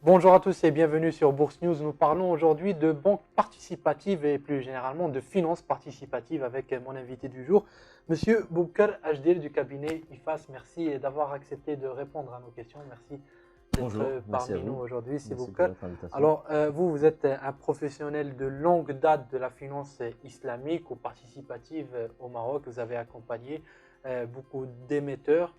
Bonjour à tous et bienvenue sur Bourse News. Nous parlons aujourd'hui de banque participative et plus généralement de finances participatives avec mon invité du jour, Monsieur Boubkar Ajdil du cabinet IFAS. Merci d'avoir accepté de répondre à nos questions. Merci Bonjour, d'être merci à parmi nous vous. aujourd'hui, c'est Merci pour Boubkar. votre invitation. Alors, vous êtes un professionnel de longue date de la finance islamique ou participative au Maroc. Vous avez accompagné beaucoup d'émetteurs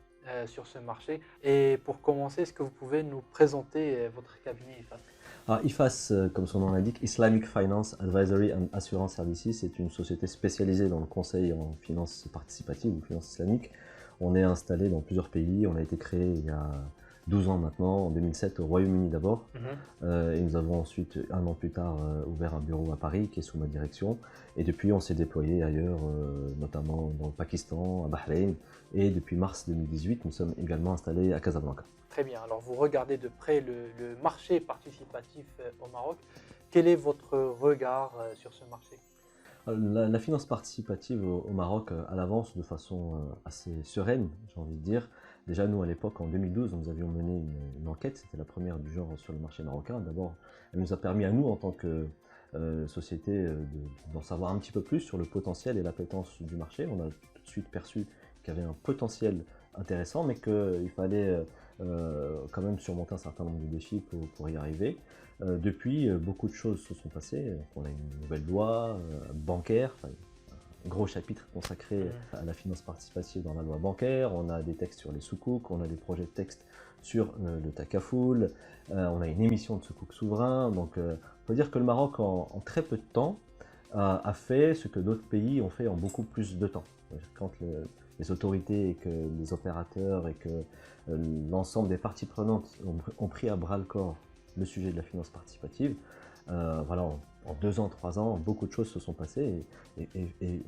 sur ce marché. Et pour commencer, est-ce que vous pouvez nous présenter votre cabinet IFAS? IFAS, comme son nom l'indique, Islamic Finance Advisory and Assurance Services, c'est une société spécialisée dans le conseil en finance participative ou finance islamique. On est installé dans plusieurs pays. On a été créé il y a 12 ans maintenant, en 2007 au Royaume-Uni d'abord. Et nous avons ensuite, un an plus tard, ouvert un bureau à Paris qui est sous ma direction. Et depuis, on s'est déployé ailleurs, notamment dans le Pakistan, à Bahreïn. Et depuis mars 2018, nous sommes également installés à Casablanca. Très bien. Alors, vous regardez de près le marché participatif au Maroc. Quel est votre regard sur ce marché? La finance participative au Maroc à l'avance de façon assez sereine, j'ai envie de dire. Déjà, nous, à l'époque, en 2012, nous avions mené une enquête, c'était la première du genre sur le marché marocain. D'abord, elle nous a permis à nous, en tant que société, d'en savoir un petit peu plus sur le potentiel et l'appétence du marché. On a tout de suite perçu qu'il y avait un potentiel intéressant, mais qu'il fallait quand même surmonter un certain nombre de défis pour y arriver. Depuis, beaucoup de choses se sont passées. On a une nouvelle loi bancaire, enfin, un gros chapitre consacré à la finance participative dans la loi bancaire. On a des textes sur les soukouks, on a des projets de textes sur le takafoul, on a une émission de soukouk souverain. Donc, on peut dire que le Maroc, en très peu de temps, a fait ce que d'autres pays ont fait en beaucoup plus de temps. Quand les autorités et que les opérateurs et que l'ensemble des parties prenantes ont pris à bras le corps le sujet de la finance participative, voilà, en 2 ans, 3 ans, beaucoup de choses se sont passées. Et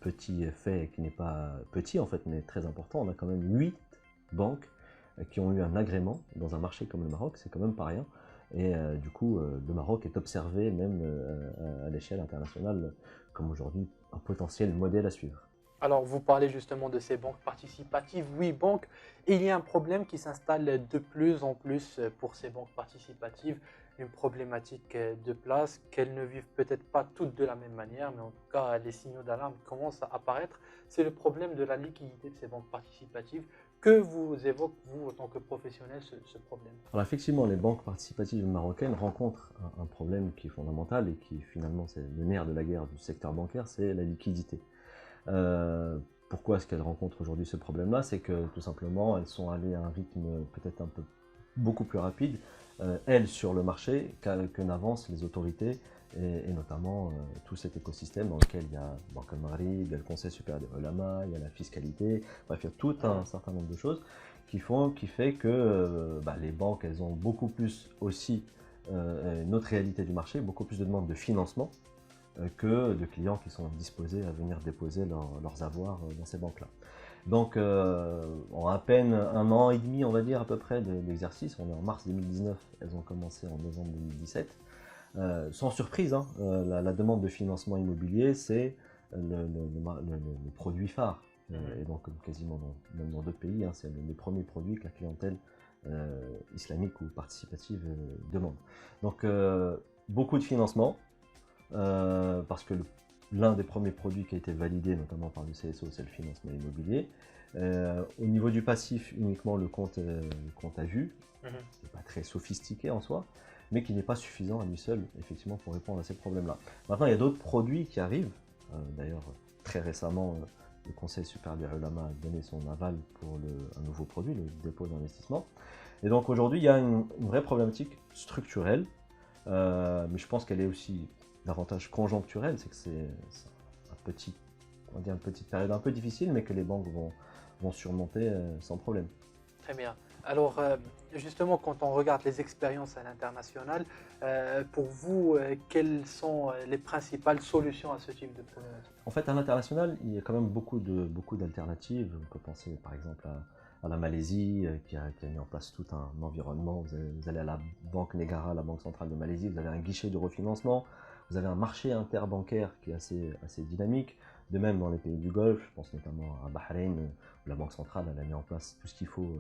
petit fait qui n'est pas petit en fait, mais très important, on a quand même 8 banques qui ont eu un agrément dans un marché comme le Maroc, c'est quand même pas rien. Et du coup, le Maroc est observé même à l'échelle internationale comme aujourd'hui un potentiel modèle à suivre. Alors, vous parlez justement de ces banques participatives. Oui, banques. Et il y a un problème qui s'installe de plus en plus pour ces banques participatives, une problématique de place, qu'elles ne vivent peut-être pas toutes de la même manière, mais en tout cas, les signaux d'alarme commencent à apparaître. C'est le problème de la liquidité de ces banques participatives. Que vous évoque, vous, en tant que professionnel, ce problème? Alors effectivement, les banques participatives marocaines rencontrent un problème qui est fondamental et qui finalement c'est le nerf de la guerre du secteur bancaire, c'est la liquidité. Pourquoi est-ce qu'elles rencontrent aujourd'hui ce problème-là? C'est que tout simplement, elles sont allées à un rythme peut-être un peu beaucoup plus rapide, elles, sur le marché, que n'avancent les autorités, et notamment tout cet écosystème dans lequel il y a Banque al-Maghrib, il y a le Conseil supérieur des ulama, il y a la fiscalité, bref, il y a tout un certain nombre de choses qui fait que les banques, elles ont beaucoup plus aussi notre réalité du marché, beaucoup plus de demandes de financement que de clients qui sont disposés à venir déposer leurs avoirs dans ces banques-là. Donc, en à peine 1 an et demi, on va dire à peu près d'exercice, on est en mars 2019, elles ont commencé en novembre 2017. Sans surprise, hein, la demande de financement immobilier, c'est le produit phare. Et donc, quasiment même dans d'autres pays, hein, c'est les premiers produits que la clientèle islamique ou participative demande. Donc, beaucoup de financement, parce que l'un des premiers produits qui a été validé, notamment par le CSO, c'est le financement immobilier. Au niveau du passif, uniquement le compte à vue, qui n'est pas très sophistiqué en soi, mais qui n'est pas suffisant à lui seul, effectivement, pour répondre à ces problèmes-là. Maintenant, il y a d'autres produits qui arrivent. D'ailleurs, très récemment, le Conseil supérieur des ulama a donné son aval pour un nouveau produit, le dépôt d'investissement. Et donc aujourd'hui, il y a une vraie problématique structurelle, mais je pense qu'elle est aussi davantage conjoncturelle, c'est que c'est une petite période un peu difficile, mais que les banques vont surmonter sans problème. Très bien. Alors, justement, quand on regarde les expériences à l'international, pour vous, quelles sont les principales solutions à ce type de problématique? En fait, à l'international, il y a quand même beaucoup d'alternatives. On peut penser par exemple à la Malaisie qui a mis en place tout un environnement. Vous allez à la Banque Negara, la Banque centrale de Malaisie, vous avez un guichet de refinancement, vous avez un marché interbancaire qui est assez dynamique. De même dans les pays du Golfe, je pense notamment à Bahreïn, où la Banque centrale elle a mis en place tout ce qu'il faut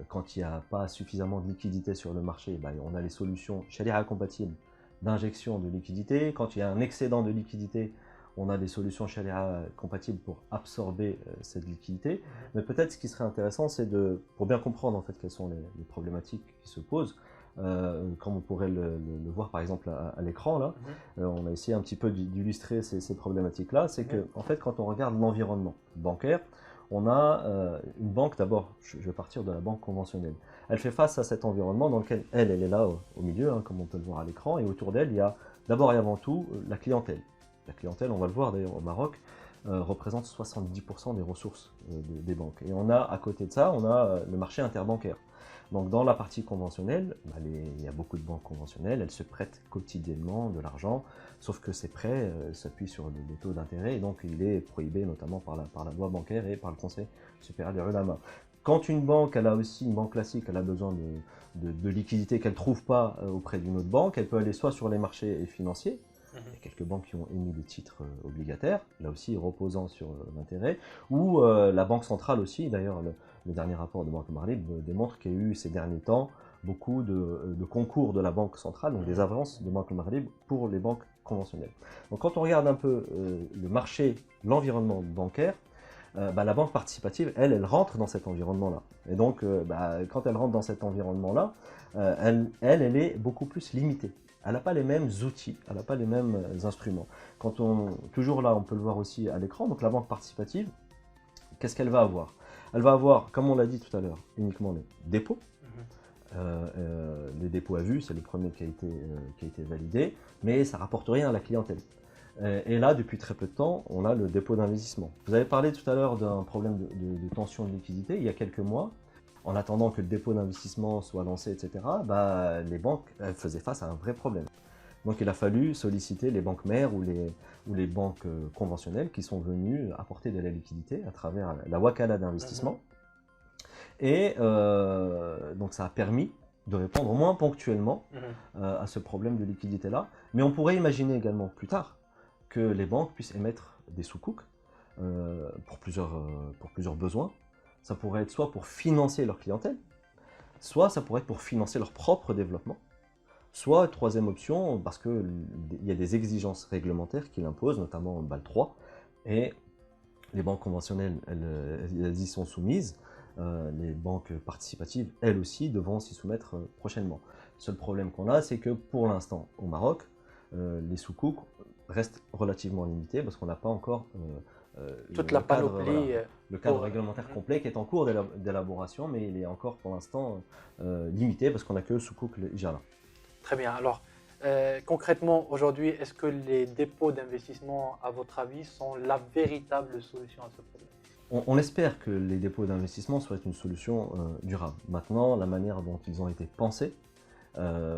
quand il n'y a pas suffisamment de liquidité sur le marché, bah, on a les solutions Sharia compatibles d'injection de liquidité. Quand il y a un excédent de liquidité, on a des solutions Sharia compatibles pour absorber cette liquidité. Mais peut-être ce qui serait intéressant, c'est pour bien comprendre en fait quelles sont les problématiques qui se posent, comme on pourrait le voir par exemple à l'écran là, on a essayé un petit peu d'illustrer ces problématiques-là. C'est que en fait, quand on regarde l'environnement bancaire, on a une banque, d'abord, je vais partir de la banque conventionnelle. Elle fait face à cet environnement dans lequel elle est là au milieu, hein, comme on peut le voir à l'écran, et autour d'elle, il y a d'abord et avant tout la clientèle. La clientèle, on va le voir d'ailleurs au Maroc, représente 70% des ressources des banques. Et on a, à côté de ça, on a le marché interbancaire. Donc dans la partie conventionnelle, bah, il y a beaucoup de banques conventionnelles, elles se prêtent quotidiennement de l'argent, sauf que ces prêts s'appuient sur des taux d'intérêt, et donc il est prohibé notamment par la loi bancaire et par le Conseil supérieur des ulama. Quand une banque, elle a aussi une banque classique, elle a besoin de liquidités qu'elle ne trouve pas auprès d'une autre banque, elle peut aller soit sur les marchés financiers. Il y a quelques banques qui ont émis des titres obligataires, là aussi reposant sur l'intérêt, ou la Banque centrale aussi. D'ailleurs, le dernier rapport de Banque Marlib démontre qu'il y a eu ces derniers temps beaucoup de concours de la Banque centrale, donc des avances de Banque Marlib pour les banques conventionnelles. Donc quand on regarde un peu le marché, l'environnement bancaire, bah, la banque participative, elle rentre dans cet environnement-là. Et donc, bah, quand elle rentre dans cet environnement-là, elle est beaucoup plus limitée. Elle n'a pas les mêmes outils, elle n'a pas les mêmes instruments. Toujours là, on peut le voir aussi à l'écran, donc la banque participative, qu'est-ce qu'elle va avoir? Elle va avoir, comme on l'a dit tout à l'heure, uniquement les dépôts. Les dépôts à vue, c'est le premier qui a été validé, mais ça ne rapporte rien à la clientèle. Et là, depuis très peu de temps, on a le dépôt d'investissement. Vous avez parlé tout à l'heure d'un problème de tension de liquidité il y a quelques mois. En attendant que le dépôt d'investissement soit lancé, etc., bah, les banques faisaient face à un vrai problème. Donc il a fallu solliciter les banques mères ou les banques conventionnelles qui sont venues apporter de la liquidité à travers la wakala d'investissement. Et donc ça a permis de répondre au moins ponctuellement à ce problème de liquidité-là. Mais on pourrait imaginer également plus tard que les banques puissent émettre des soukouks pour plusieurs besoins. Ça pourrait être soit pour financer leur clientèle, soit ça pourrait être pour financer leur propre développement, soit, troisième option, parce qu'il y a des exigences réglementaires qui l'imposent, notamment BAL 3, et les banques conventionnelles, elles y sont soumises. Les banques participatives, elles aussi, devront s'y soumettre prochainement. Le seul problème qu'on a, c'est que pour l'instant, au Maroc, les soukouks restent relativement limités parce qu'on n'a pas encore toute la panoplie. Le cadre réglementaire complet qui est en cours d'élaboration, mais il est encore pour l'instant limité parce qu'on n'a que soukouk le Ijara. Très bien. Alors, concrètement, aujourd'hui, est-ce que les dépôts d'investissement, à votre avis, sont la véritable solution à ce problème? On espère que les dépôts d'investissement soient une solution durable. Maintenant, la manière dont ils ont été pensés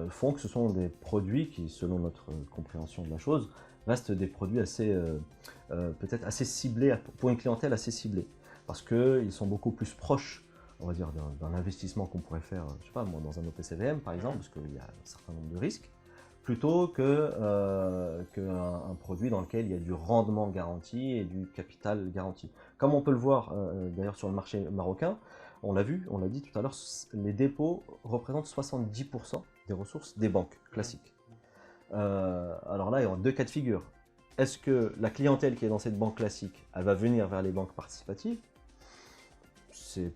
font que ce sont des produits qui, selon notre compréhension de la chose, restent des produits peut-être assez ciblés, pour une clientèle assez ciblée, parce qu'ils sont beaucoup plus proches, on va dire, d'un investissement qu'on pourrait faire, je sais pas, moi, dans un OPCVM par exemple, parce qu'il y a un certain nombre de risques, plutôt qu'un produit dans lequel il y a du rendement garanti et du capital garanti. Comme on peut le voir d'ailleurs sur le marché marocain, on l'a vu, on l'a dit tout à l'heure, les dépôts représentent 70% des ressources des banques classiques. Alors là, il y a deux cas de figure. Est-ce que la clientèle qui est dans cette banque classique, elle va venir vers les banques participatives? C'est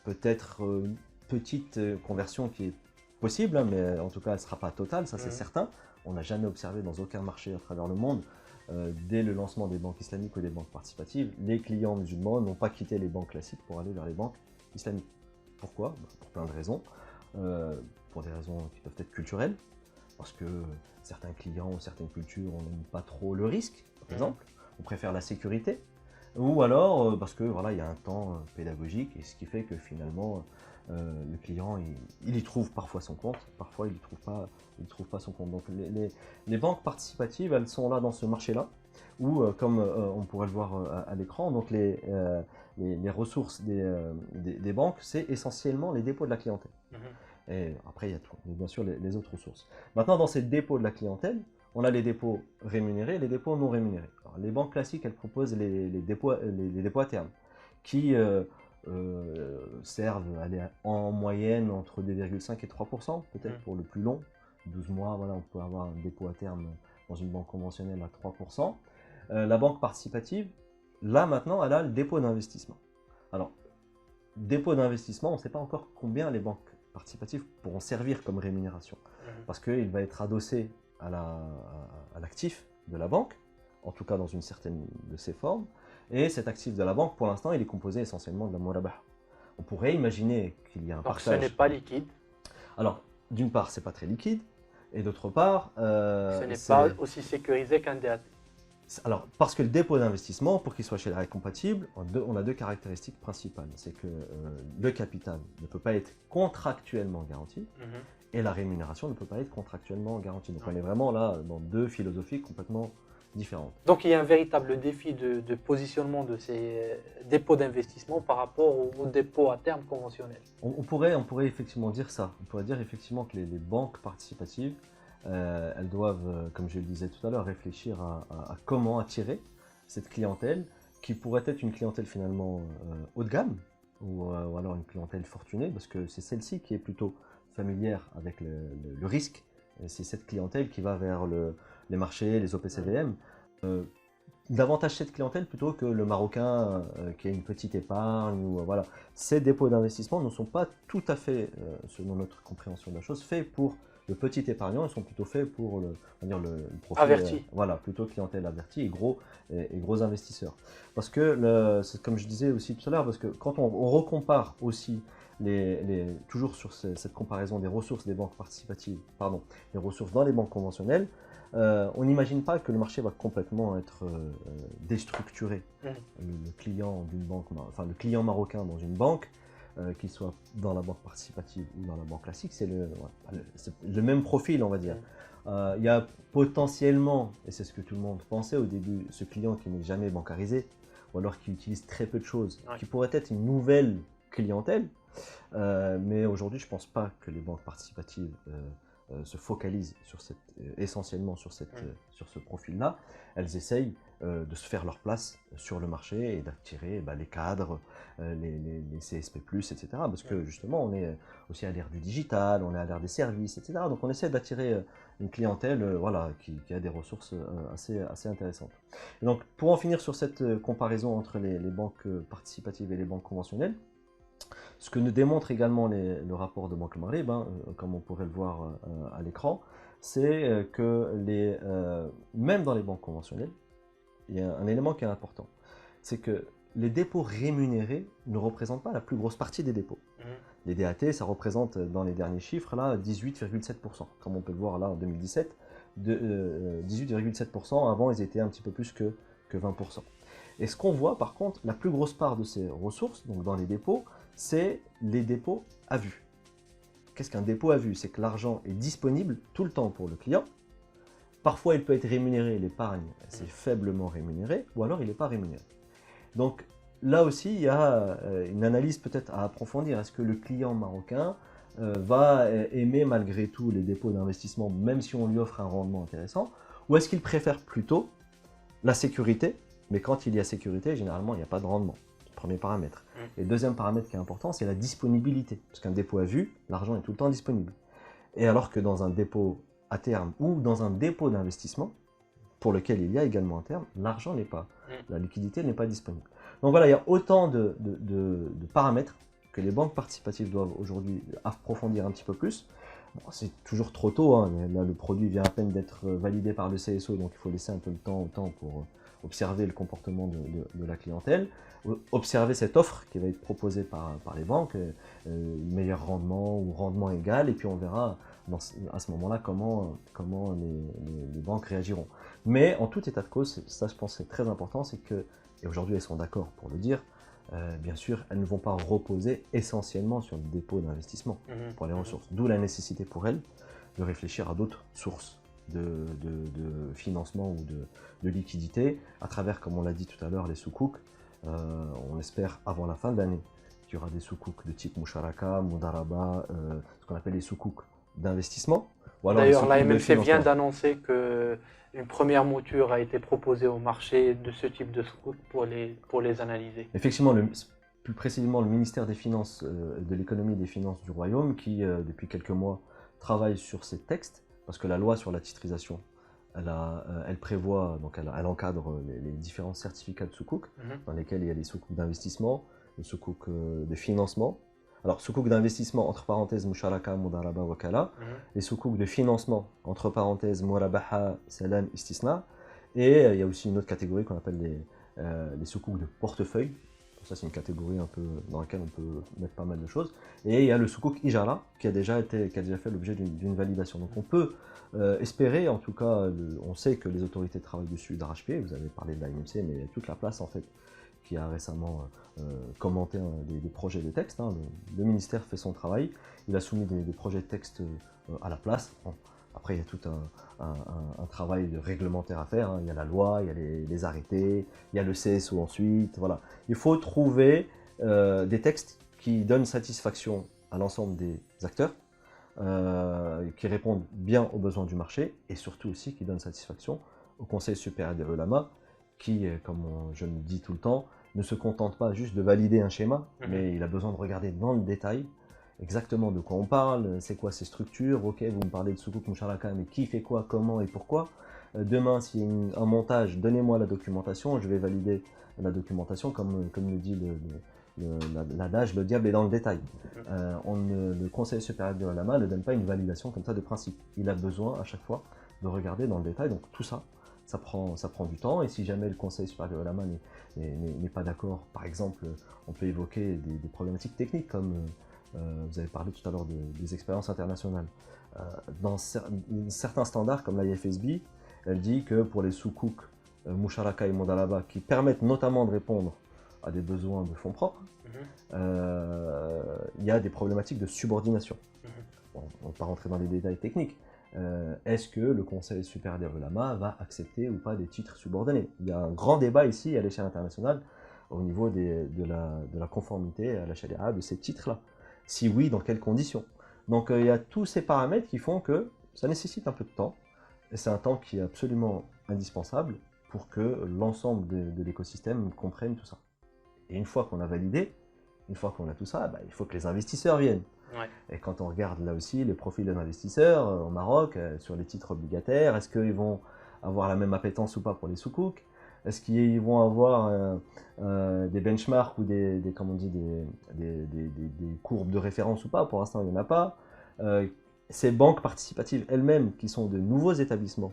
peut-être une petite conversion qui est possible, hein, mais en tout cas, elle ne sera pas totale, ça c'est certain. On n'a jamais observé dans aucun marché à travers le monde, dès le lancement des banques islamiques ou des banques participatives, les clients musulmans n'ont pas quitté les banques classiques pour aller vers les banques islamiques. Pourquoi? Pour plein de raisons. Pour des raisons qui peuvent être culturelles, parce que certains clients ou certaines cultures, on n'aime pas trop le risque, par exemple, on préfère la sécurité, ou alors parce que voilà, il y a un temps pédagogique, et ce qui fait que finalement le client il y trouve parfois son compte, parfois il y trouve pas son compte. Donc les banques participatives, elles sont là dans ce marché-là, où comme on pourrait le voir à l'écran, donc les ressources des banques, c'est essentiellement les dépôts de la clientèle. Et après, il y a tout, bien sûr les autres ressources. Maintenant, dans ces dépôts de la clientèle, on a les dépôts rémunérés et les dépôts non rémunérés. Alors, les banques classiques, elles proposent les dépôts à terme, qui servent en moyenne entre 2,5 et 3%, peut-être pour le plus long. 12 mois, voilà, on peut avoir un dépôt à terme dans une banque conventionnelle à 3%. La banque participative, là maintenant, elle a le dépôt d'investissement. Alors, dépôt d'investissement, on ne sait pas encore combien les banques participatives pourront servir comme rémunération. Parce qu'il va être adossé à l'actif de la banque, en tout cas dans une certaine de ses formes. Et cet actif de la banque, pour l'instant, il est composé essentiellement de la murabah. On pourrait imaginer qu'il y a un Donc partage. ce n'est pas liquide. Alors, d'une part, c'est pas très liquide, et d'autre part, Ce n'est pas aussi sécurisé qu'un DAT. alors, parce que le dépôt d'investissement, pour qu'il soit chez la compatible, on a deux caractéristiques principales. C'est que le capital ne peut pas être contractuellement garanti et la rémunération ne peut pas être contractuellement garantie. Donc, on est vraiment là dans deux philosophies complètement différentes. Donc il y a un véritable défi de positionnement de ces dépôts d'investissement par rapport aux dépôts à terme conventionnels. On pourrait effectivement dire ça. On pourrait dire effectivement que les banques participatives, elles doivent, comme je le disais tout à l'heure, réfléchir à comment attirer cette clientèle qui pourrait être une clientèle finalement haut de gamme ou alors une clientèle fortunée, parce que c'est celle-ci qui est plutôt familière avec le risque. C'est cette clientèle qui va vers les marchés, les OPCVM. Davantage cette clientèle plutôt que le Marocain qui a une petite épargne. Voilà. Ces dépôts d'investissement ne sont pas tout à fait, selon notre compréhension de la chose, faits pour le petit épargnant. Ils sont plutôt faits pour le profil Averti. Voilà, plutôt clientèle avertie et gros investisseurs. Parce que, c'est comme je disais aussi tout à l'heure, parce que quand on recompare aussi toujours sur cette comparaison des ressources des banques participatives, pardon, les ressources dans les banques conventionnelles, on n'imagine pas que le marché va complètement être déstructuré. Le client d'une banque, enfin le client marocain dans une banque, qu'il soit dans la banque participative ou dans la banque classique, c'est le même profil, on va dire. Il y a potentiellement, et c'est ce que tout le monde pensait au début, ce client qui n'est jamais bancarisé, ou alors qui utilise très peu de choses, qui pourrait être une nouvelle clientèle. Mais aujourd'hui, je ne pense pas que les banques participatives se focalisent essentiellement sur ce profil-là. Elles essayent de se faire leur place sur le marché et d'attirer les cadres, les CSP+, etc. Parce que justement, on est aussi à l'ère du digital, on est à l'ère des services, etc. Donc on essaie d'attirer une clientèle voilà, qui a des ressources assez intéressantes. Et donc pour en finir sur cette comparaison entre les banques participatives et les banques conventionnelles, ce que nous démontre également le rapport de Banque Maghreb, comme on pourrait le voir à l'écran, c'est que même dans les banques conventionnelles, il y a un élément qui est important. C'est que les dépôts rémunérés ne représentent pas la plus grosse partie des dépôts. Les DAT, ça représente dans les derniers chiffres là 18,7%. Comme on peut le voir là en 2017, 18,7%. Avant, ils étaient un petit peu plus que 20%. Et ce qu'on voit par contre, la plus grosse part de ces ressources, donc dans les dépôts, c'est les dépôts à vue. Qu'est-ce qu'un dépôt à vue? C'est que l'argent est disponible tout le temps pour le client. Parfois, il peut être rémunéré, l'épargne, c'est faiblement rémunéré, ou alors il n'est pas rémunéré. Donc là aussi, il y a une analyse peut-être à approfondir. Est-ce que le client marocain va aimer malgré tout les dépôts d'investissement, même si on lui offre un rendement intéressant, ou est-ce qu'il préfère plutôt la sécurité? Mais quand il y a sécurité, généralement, il n'y a pas de rendement. Premier paramètre. Et le deuxième paramètre qui est important, c'est la disponibilité. Parce qu'un dépôt à vue, l'argent est tout le temps disponible. Et alors que dans un dépôt à terme ou dans un dépôt d'investissement, pour lequel il y a également un terme, l'argent n'est pas, la liquidité n'est pas disponible. Donc voilà, il y a autant de paramètres que les banques participatives doivent aujourd'hui approfondir un petit peu plus. Bon, c'est toujours trop tôt, hein. Là le produit vient à peine d'être validé par le CSO, donc il faut laisser un peu le temps au temps pour observer le comportement de la clientèle, observer cette offre qui va être proposée par les banques, meilleur rendement ou rendement égal, et puis on verra à ce moment-là comment les banques réagiront. Mais en tout état de cause, ça je pense c'est très important, c'est que, et aujourd'hui elles sont d'accord pour le dire, bien sûr, elles ne vont pas reposer essentiellement sur le dépôt d'investissement pour les ressources. D'où la nécessité pour elles de réfléchir à d'autres sources de financement ou de liquidité à travers, comme on l'a dit tout à l'heure, les soukouks. On espère avant la fin de l'année qu'il y aura des soukouks de type Musharaka, Mudaraba, ce qu'on appelle les soukouks d'investissement. D'ailleurs, la MMC vient d'annoncer qu'une première mouture a été proposée au marché de ce type de soukouks pour les analyser. Effectivement, plus précisément le ministère des Finances, de l'économie et des finances du Royaume, qui depuis quelques mois travaille sur ces textes, parce que la loi sur la titrisation, elle prévoit, donc elle encadre les différents certificats de sukuk, dans lesquels il y a les sukuks d'investissement, les sukuks de financement. Alors, sukuk d'investissement, entre parenthèses, musharaka, mudaraba, wakala, les sukuks de financement, entre parenthèses, murabaha, salam, istisna, et il y a aussi une autre catégorie qu'on appelle les sukuk de portefeuille. Ça, c'est une catégorie un peu dans laquelle on peut mettre pas mal de choses. Et il y a le sukuk ijara qui a déjà fait l'objet d'une validation. Donc on peut espérer, en tout cas, on sait que les autorités travaillent dessus d'arrache-pied. Vous avez parlé de l'AMC, mais il y a toute la place en fait qui a récemment commenté des projets de texte. Hein. Le ministère fait son travail. Il a soumis des projets de texte à la place. Bon. Après, il y a tout un travail réglementaire à faire. Hein. Il y a la loi, il y a les arrêtés, il y a le CSO ensuite. Voilà. Il faut trouver des textes qui donnent satisfaction à l'ensemble des acteurs, qui répondent bien aux besoins du marché et surtout aussi qui donnent satisfaction au Conseil supérieur des ulama qui, comme je le dis tout le temps, ne se contente pas juste de valider un schéma, mais il a besoin de regarder dans le détail exactement de quoi on parle, c'est quoi ces structures, ok, vous me parlez de sukuk musharaka, mais qui fait quoi, comment et pourquoi. Demain, s'il y a un montage, donnez-moi la documentation, je vais valider la documentation, comme le dit l'adage, le diable est dans le détail. Le Conseil supérieur de l'ulama ne donne pas une validation comme ça de principe. Il a besoin à chaque fois de regarder dans le détail, donc tout ça, ça prend du temps, et si jamais le Conseil supérieur de l'ulama n'est pas d'accord, par exemple, on peut évoquer des problématiques techniques comme vous avez parlé tout à l'heure des expériences internationales. Dans certains standards, comme la IFSB, elle dit que pour les sukuk, musharaka et modalaba, qui permettent notamment de répondre à des besoins de fonds propres, il y a des problématiques de subordination. Bon, on ne va pas rentrer dans les détails techniques. Est-ce que le Conseil supérieur des ulama va accepter ou pas des titres subordonnés? Il y a un grand débat ici à l'échelle internationale au niveau de la conformité à la charia de ces titres-là. Si oui, dans quelles conditions? Donc il y a tous ces paramètres qui font que ça nécessite un peu de temps, et c'est un temps qui est absolument indispensable pour que l'ensemble de l'écosystème comprenne tout ça. Et une fois qu'on a validé, une fois qu'on a tout ça, bah, il faut que les investisseurs viennent. Ouais. Et quand on regarde là aussi le profil des investisseurs au Maroc, sur les titres obligataires, est-ce qu'ils vont avoir la même appétence ou pas pour les soukouk? Est-ce qu'ils vont avoir des benchmarks ou comment on dit, des courbes de référence ou pas? Pour l'instant, il n'y en a pas. Ces banques participatives elles-mêmes, qui sont de nouveaux établissements,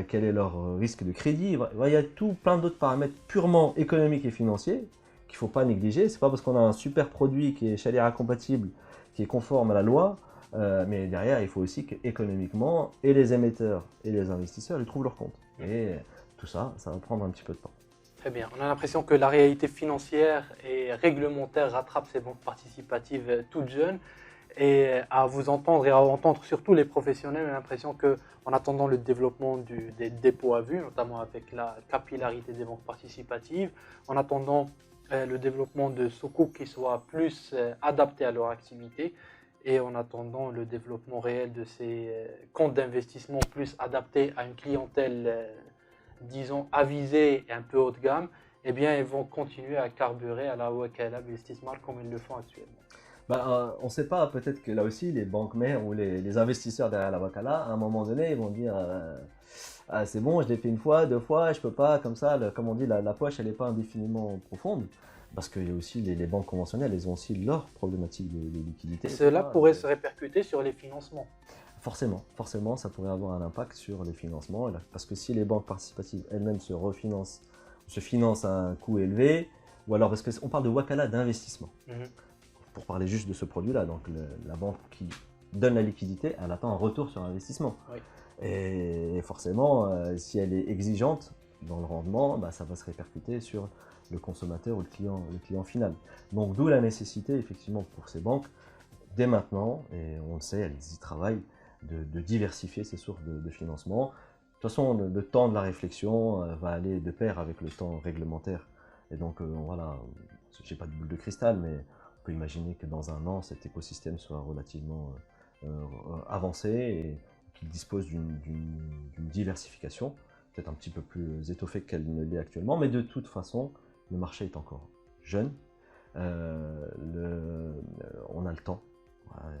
quel est leur risque de crédit? Il y a tout plein d'autres paramètres purement économiques et financiers qu'il ne faut pas négliger. Ce n'est pas parce qu'on a un super produit qui est Sharia compatible, qui est conforme à la loi, mais derrière, il faut aussi qu'économiquement, et les émetteurs et les investisseurs, ils trouvent leur compte. Et tout ça, ça va prendre un petit peu de temps. Très bien. On a l'impression que la réalité financière et réglementaire rattrape ces banques participatives toutes jeunes. Et à vous entendre et à entendre surtout les professionnels, on a l'impression qu'en attendant le développement des dépôts à vue, notamment avec la capillarité des banques participatives, en attendant le développement de sukuk qui soit plus adapté à leur activité, et en attendant le développement réel de ces comptes d'investissement plus adaptés à une clientèle, disons, avisée et un peu haut de gamme, eh bien, ils vont continuer à carburer à la wakala Bistismar comme ils le font actuellement. Bah, on ne sait pas, peut-être que là aussi, les banques mères ou les investisseurs derrière la wakala, à un moment donné, ils vont dire ah, c'est bon, je l'ai fait une fois, deux fois, je peux pas, comme ça, comme on dit, la poche, elle n'est pas indéfiniment profonde. Parce qu'il y a aussi les banques conventionnelles, elles ont aussi leurs problématiques de liquidité. Cela pourrait se répercuter sur les financements. Forcément, ça pourrait avoir un impact sur les financements. Parce que si les banques participatives elles-mêmes se financent à un coût élevé, ou alors parce qu'on parle de wakala d'investissement. Pour parler juste de ce produit-là, donc la banque qui donne la liquidité, elle attend un retour sur investissement. Oui. Et forcément, si elle est exigeante dans le rendement, bah, ça va se répercuter sur le consommateur ou le client final. Donc d'où la nécessité, effectivement, pour ces banques, dès maintenant, et on le sait, elles y travaillent, de diversifier ces sources de financement. De toute façon, le temps de la réflexion va aller de pair avec le temps réglementaire. Et donc voilà, je n'ai pas de boule de cristal, mais on peut imaginer que dans un an, cet écosystème soit relativement avancé et qu'il dispose d'une diversification, peut-être un petit peu plus étoffée qu'elle ne l'est actuellement, mais de toute façon, le marché est encore jeune. On a le temps,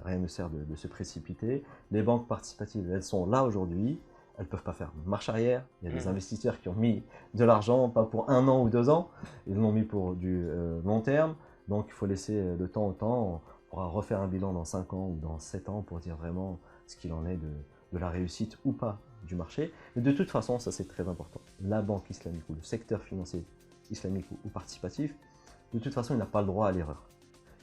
rien ne sert de se précipiter. Les banques participatives, elles sont là aujourd'hui, elles ne peuvent pas faire marche arrière. Il y a des investisseurs qui ont mis de l'argent, pas pour 1 an ou 2 ans, ils l'ont mis pour du long terme. Donc il faut laisser le temps au temps. On pourra refaire un bilan dans 5 ans ou dans 7 ans pour dire vraiment ce qu'il en est de la réussite ou pas du marché. Mais de toute façon, ça c'est très important. La banque islamique ou le secteur financier islamique ou participatif, de toute façon, il n'a pas le droit à l'erreur.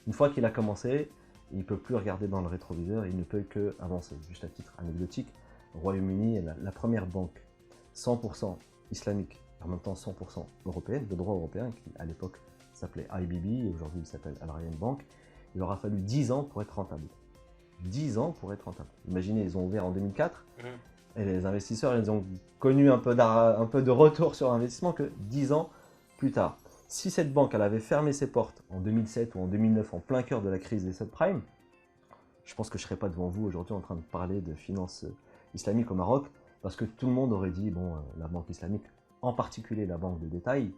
Une fois qu'il a commencé, il ne peut plus regarder dans le rétroviseur, il ne peut que avancer. Juste à titre anecdotique, au Royaume-Uni est la première banque 100% islamique, en même temps 100% européenne, de droit européen, qui à l'époque s'appelait IBB, et aujourd'hui il s'appelle Al Ryan Bank. Il leur a fallu 10 ans pour être rentable. 10 ans pour être rentable. Imaginez, ils ont ouvert en 2004, et les investisseurs, ils ont connu un peu de retour sur investissement que 10 ans plus tard. Si cette banque elle avait fermé ses portes en 2007 ou en 2009, en plein cœur de la crise des subprimes, je pense que je ne serais pas devant vous aujourd'hui en train de parler de finances islamiques au Maroc, parce que tout le monde aurait dit, bon, la banque islamique, en particulier la banque de détail,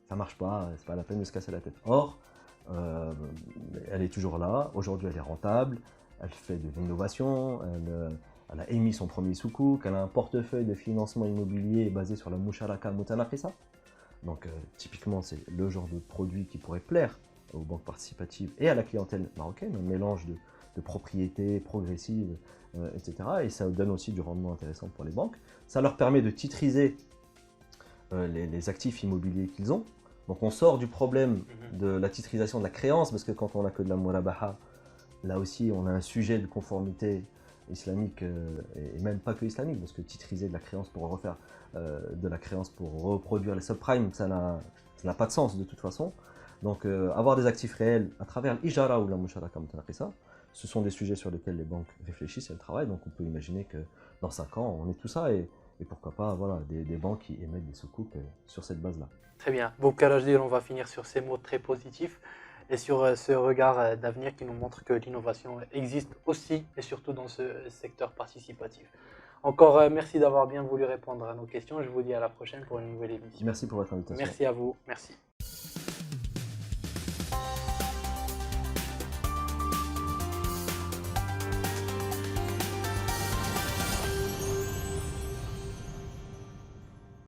ça ne marche pas, c'est pas la peine de se casser la tête. Or, elle est toujours là, aujourd'hui elle est rentable, elle fait de l'innovation, elle a émis son premier soukouk, elle a un portefeuille de financement immobilier basé sur la Musharaka Mutanaqisa. Donc typiquement, c'est le genre de produit qui pourrait plaire aux banques participatives et à la clientèle marocaine, un mélange de propriétés progressives, etc. Et ça donne aussi du rendement intéressant pour les banques. Ça leur permet de titriser les actifs immobiliers qu'ils ont. Donc on sort du problème de la titrisation de la créance, parce que quand on n'a que de la murabaha, là aussi on a un sujet de conformité islamique, et même pas que islamique, parce que titriser de la créance pour refaire de la créance pour reproduire les subprimes, ça n'a pas de sens de toute façon. Donc avoir des actifs réels à travers l'ijara ou la musharaka mutanaqisa, ce sont des sujets sur lesquels les banques réfléchissent et elles travaillent. Donc on peut imaginer que dans 5 ans, on ait tout ça et pourquoi pas voilà, des banques qui émettent des soukouk sur cette base-là. Très bien. Boubacar Ajdil, on va finir sur ces mots très positifs et sur ce regard d'avenir qui nous montre que l'innovation existe aussi et surtout dans ce secteur participatif. Encore merci d'avoir bien voulu répondre à nos questions. Je vous dis à la prochaine pour une nouvelle émission. Merci pour votre invitation. Merci à vous. Merci.